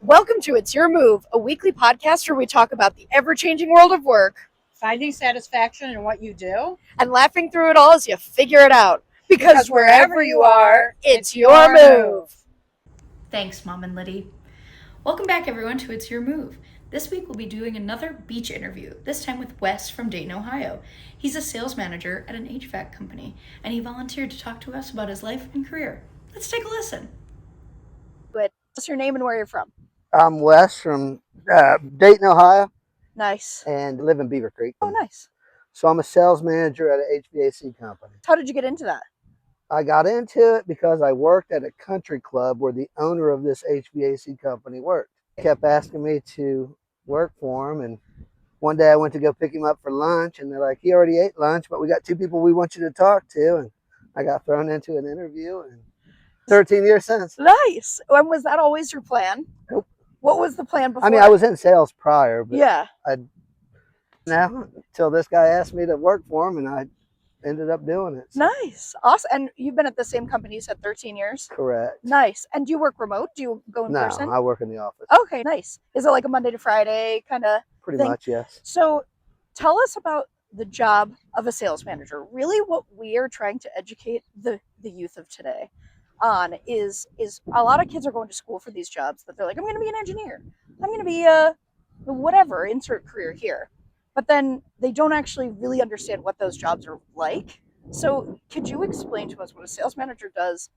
Welcome to It's Your Move, a weekly podcast where we talk about the ever-changing world of work Finding satisfaction in what you do. and laughing through it all as you figure it out. Because wherever you are, it's your move. Thanks, Mom and Liddy. Welcome back, everyone, to It's Your Move. This week, we'll be doing another beach interview, this time with Wes from Dayton, Ohio. He's a sales manager at an HVAC company, and he volunteered to talk to us about his life and career. Let's take a listen. Good. What's your name and where you're from? I'm Wes from Dayton, Ohio, Nice. and live in Beaver Creek. Oh, nice. So I'm a sales manager at an HVAC company. How did you get into that? I got into it because I worked at a country club where the owner of this HVAC company worked. He kept asking me to work for him, and one day I went to go pick him up for lunch, and they're like, "He already ate lunch, but we got two people we want you to talk to." And I got thrown into an interview, and 13 years since. Nice. And was that always your plan? Nope. What was the plan before? I mean, I was in sales prior, but Yeah. now until this guy asked me to work for him, and I ended up doing it. So. Nice. Awesome. And you've been at the same company, you said 13 years? Correct. Nice. And do you work remote? Do you go in No, person? I work in the office. Okay, nice. Is it like a Monday to Friday kind of Pretty thing? much, yes. So tell us about the job of a sales manager. Really what we are trying to educate the youth of today on is a lot of kids are going to school for these jobs that they're like, I'm going to be an engineer. I'm going to be a whatever, insert career here. But then they don't actually really understand what those jobs are like. So could you explain to us what a sales manager does?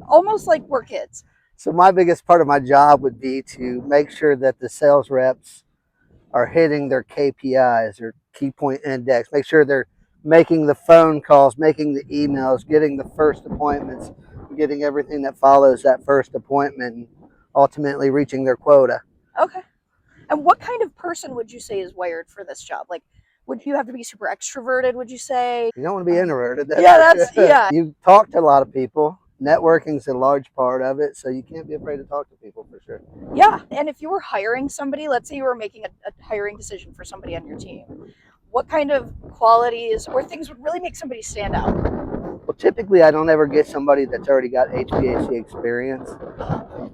Almost like we're kids. So my biggest part of my job would be to make sure that the sales reps are hitting their KPIs or key point index, make sure they're making the phone calls, making the emails, getting the first appointments, getting everything that follows that first appointment, and ultimately reaching their quota. Okay. And what kind of person would you say is wired for this job? Like, would you have to be super extroverted, would you say? You don't want to be introverted. Yeah. You talk to a lot of people. Networking's a large part of it, so you can't be afraid to talk to people for sure. Yeah. And if you were hiring somebody, let's say you were making a hiring decision for somebody on your team, what kind of qualities or things would really make somebody stand out? Well, typically, I don't ever get somebody that's already got HVAC experience.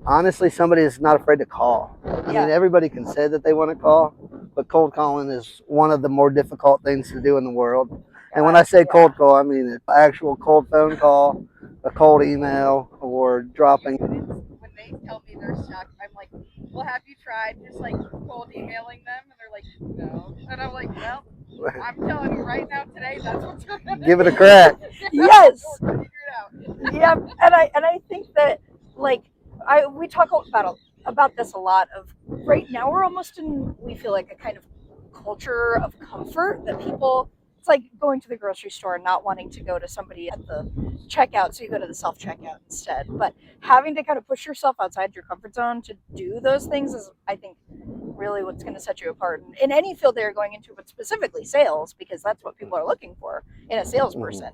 Honestly, somebody that's not afraid to call. I mean, everybody can say that they want to call, but cold calling is one of the more difficult things to do in the world. And when I say cold call, I mean an actual cold phone call, a cold email, or dropping. When they tell me they're stuck, I'm like, well, have you tried just like cold emailing them? And they're like, no. And I'm like, well, I'm telling you right now today, that's what's going to Give it a crack. Yes. Figure it out. Yeah. And I think that like we talk about this a lot of right now we're almost in we feel like a kind of culture of comfort that people it's like going to the grocery store and not wanting to go to somebody at the checkout, so you go to the self-checkout instead. But having to kind of push yourself outside your comfort zone to do those things is, I think, really what's going to set you apart in any field they're going into, but specifically sales, because that's what people are looking for in a salesperson.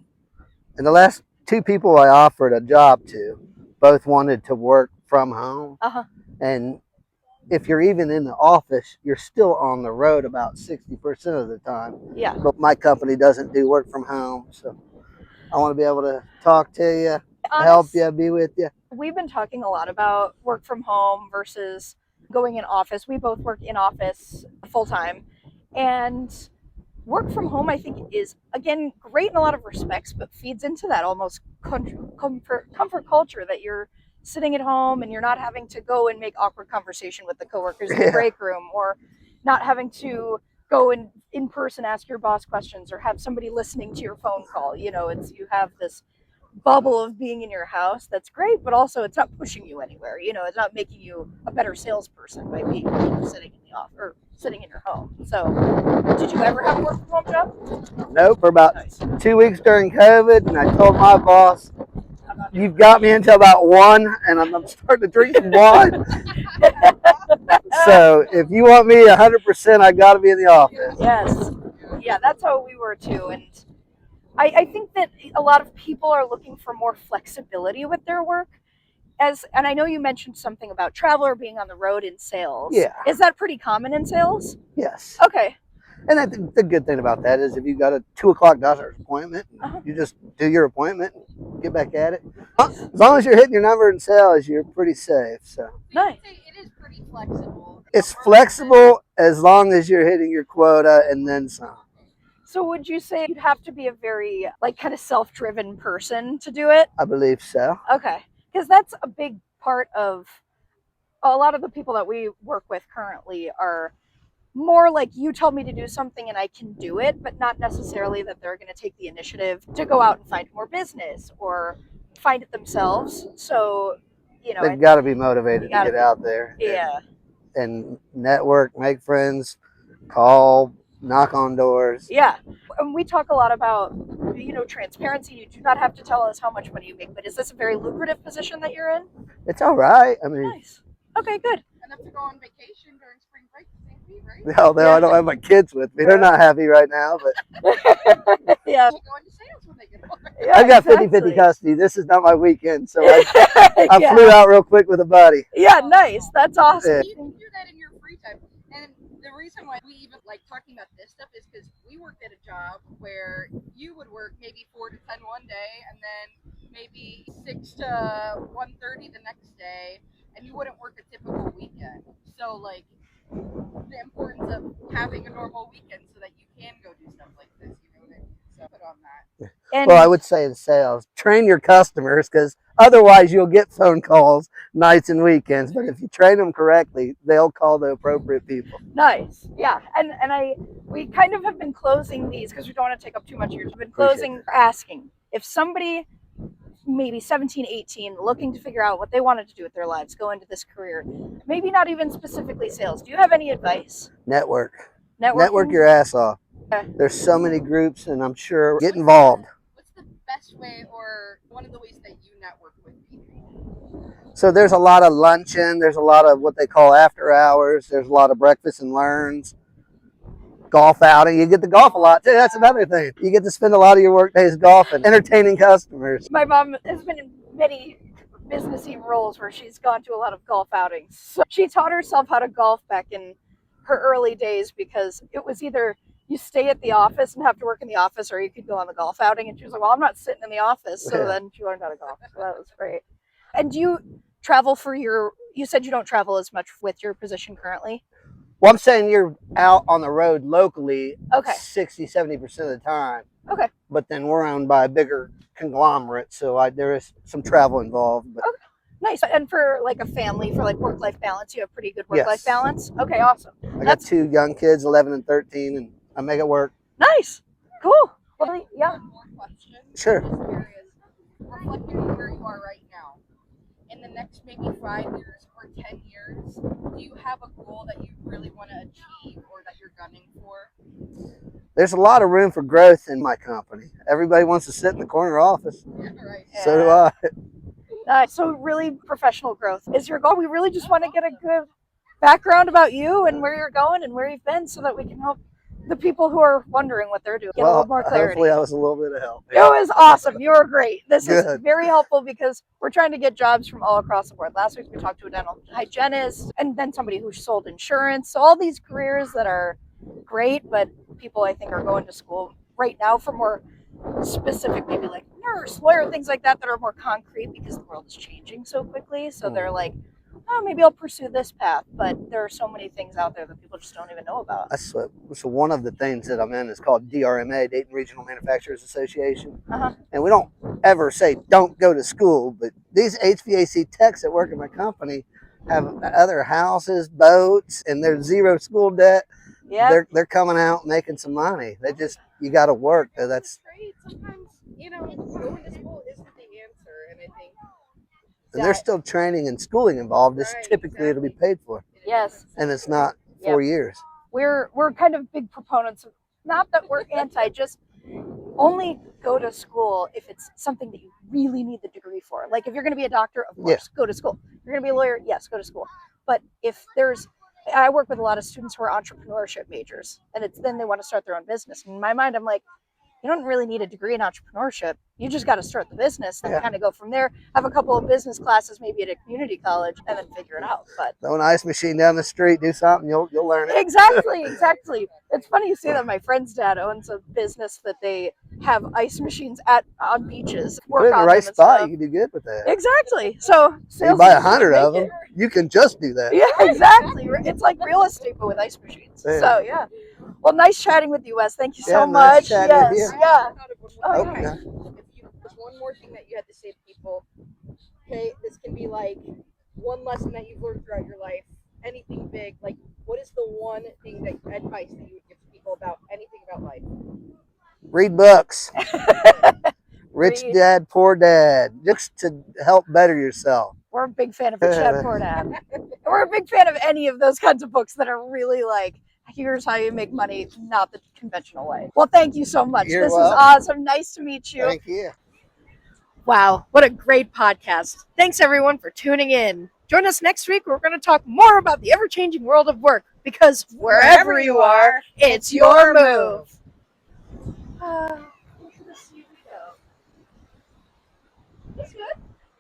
And the last two people I offered a job to, both wanted to work from home. And if you're even in the office, you're still on the road about 60% of the time. Yeah. But my company doesn't do work from home, so I want to be able to talk to you, help you, be with you. We've been talking a lot about work from home versus going in office. We both work in office full time, and work from home, I think, is again great in a lot of respects, but feeds into that almost comfort culture that you're sitting at home and you're not having to go and make awkward conversation with the coworkers in the break room, or not having to go and in person ask your boss questions or have somebody listening to your phone call. You know, you have this bubble of being in your house that's great, but also it's not pushing you anywhere. You know, it's not making you a better salesperson by being sitting in the office or sitting in your home. So did you ever have a work from home job? Nope, for about 2 weeks during COVID, and I told my boss, you've got me until about 1, and I'm starting to drink some wine. So if you want me 100%, I got to be in the office. Yes. Yeah, that's how we were too. And I think that a lot of people are looking for more flexibility with their work. And I know you mentioned something about travel or being on the road in sales. Yeah. Is that pretty common in sales? Yes. Okay. And I think the good thing about that is if you got a 2 o'clock doctor's appointment, you just do your appointment, get back at it. As long as you're hitting your number in sales, you're pretty safe. So Nice. It is pretty pretty flexible. It's flexible as long as you're hitting your quota and then some. So would you say you'd have to be a very like kind of self-driven person to do it? I believe so. Okay. Because that's a big part of a lot of the people that we work with currently are more like you tell me to do something and I can do it, but not necessarily that they're going to take the initiative to go out and find more business or find it themselves. So, you know, They've got to be motivated to gotta get be. out there yeah. and network, make friends, call, knock on doors. Yeah. And we talk a lot about, transparency. You do not have to tell us how much money you make, but is this a very lucrative position that you're in? It's all right. I mean, Nice. Okay, good. Enough to go on vacation during spring break to St. Pete, right? although I don't have my kids with me, they're not happy right now, but Yeah. We'll go into sales when they get home. Yeah, I've got 50-50 exactly. custody. This is not my weekend, so I Yeah. flew out real quick with a buddy. Yeah, nice. That's awesome. Yeah. You can do that in your free time. And the reason why we even like talking about this stuff is because we worked at a job where you would work maybe 4 to 10 one day and then maybe 6 to 1:30 the next day, and you wouldn't work a typical weekend. So like the importance of having a normal weekend so that you can go do stuff like this, you know what I mean? So put on that. And Well, I would say in sales, train your customers because otherwise you'll get phone calls nights and weekends. But if you train them correctly, they'll call the appropriate people. nice. Yeah. And we kind of have been closing these because we don't want to take up too much of yours. We've been closing asking if somebody maybe 17, 18, looking to figure out what they wanted to do with their lives, go into this career, maybe not even specifically sales. Do you have any advice? Network. Networking? Network your ass off. Okay. There's so many groups, and I'm sure get involved. What's the best way or one of the ways that you network with people? So there's a lot of luncheon. There's a lot of what they call after hours. There's a lot of breakfast and learns. Golf outing. You get to golf a lot too. That's another thing. You get to spend a lot of your work days golfing, entertaining customers. My mom has been in many businessy roles where she's gone to a lot of golf outings. So she taught herself how to golf back in her early days because it was either you stay at the office and have to work in the office or you could go on the golf outing. And she was like, well, I'm not sitting in the office. So Yeah. then she learned how to golf. So that was great. And do you travel you said you don't travel as much with your position currently? Well, I'm saying you're out on the road locally Okay. 60-70% of the time. Okay. But then we're owned by a bigger conglomerate, so there is some travel involved. But Nice. And for like a family, for like work-life balance, you have pretty good work-life Yes. balance? Okay, awesome. I got 2 young kids, 11 and 13, and I make it work. Nice. Cool. Well, yeah. One more question. Sure. I'm just curious. Reflecting on where you are right now, in the next maybe 5 years or 10 years, do you have a goal that you really want to achieve or that you're gunning for? There's a lot of room for growth in my company. Everybody wants to sit in the corner office. Yeah, right. So do I. So really professional growth is your goal. We really just want to get a good background about you and where you're going and where you've been so that we can help the people who are wondering what they're doing get a little more clarity. Hopefully I was a little bit of help. It was awesome. You were great. This is Good. very helpful because we're trying to get jobs from all across the board. Last week we talked to a dental hygienist and then somebody who sold insurance. So all these careers that are great, but people I think are going to school right now for more specific, maybe like nurse, lawyer, things like that are more concrete because the world is changing so quickly. So they're like, oh, maybe I'll pursue this path. But there are so many things out there that people just don't even know about. So one of the things that I'm in is called DRMA, Dayton Regional Manufacturers Association. Uh-huh. And we don't ever say don't go to school, but these HVAC techs that work in my company have other houses, boats, and there's zero school debt. Yeah. They're coming out making some money. You got to work. That's Trade sometimes, going to school isn't the answer, and I think and there's still training and schooling involved. Just Right, typically it'll be paid for, Yes. and it's not 4 years. We're kind of big proponents of, not that we're anti, just only go to school if it's something that you really need the degree for. Like if you're going to be a doctor, of course, go to school. If you're going to be a lawyer, yes, go to school. But if I work with a lot of students who are entrepreneurship majors, and then they want to start their own business. In my mind, I'm like, you don't really need a degree in entrepreneurship. You just got to start the business and Yeah. kind of go from there. Have a couple of business classes, maybe at a community college, and then figure it out. But Throw an ice machine down the street, do something, you'll learn it. exactly. It's funny you say that. My friend's dad owns a business that they have ice machines on beaches. Put it in the on right them and spot, stuff. you can do good with that. Exactly. So You sales buy is 100 of make them, you can just do that. it. Yeah, exactly. It's like real estate, but with ice machines. Yeah. So yeah. Well, nice chatting with you, Wes. Thank you Yeah, so nice much. chatting with Yes. you. Yeah. Oh, Okay. yeah. There's one more thing that you had to say to people. Okay, this can be like one lesson that you've learned throughout your life. Anything big, like what is the one thing advice that you would give to people about anything about life? Read books. Rich Read. Dad, Poor Dad, just to help better yourself. We're a big fan of Rich Dad Poor Dad. We're a big fan of any of those kinds of books that are really like, here's how you make money, not the conventional way. Well, thank you so much. You're This welcome. was awesome. Nice to meet you. Thank you. Wow, what a great podcast. Thanks everyone for tuning in. Join us next week. We're going to talk more about the ever-changing world of work because wherever you are, it's your move. Look at the sea we go. That's good.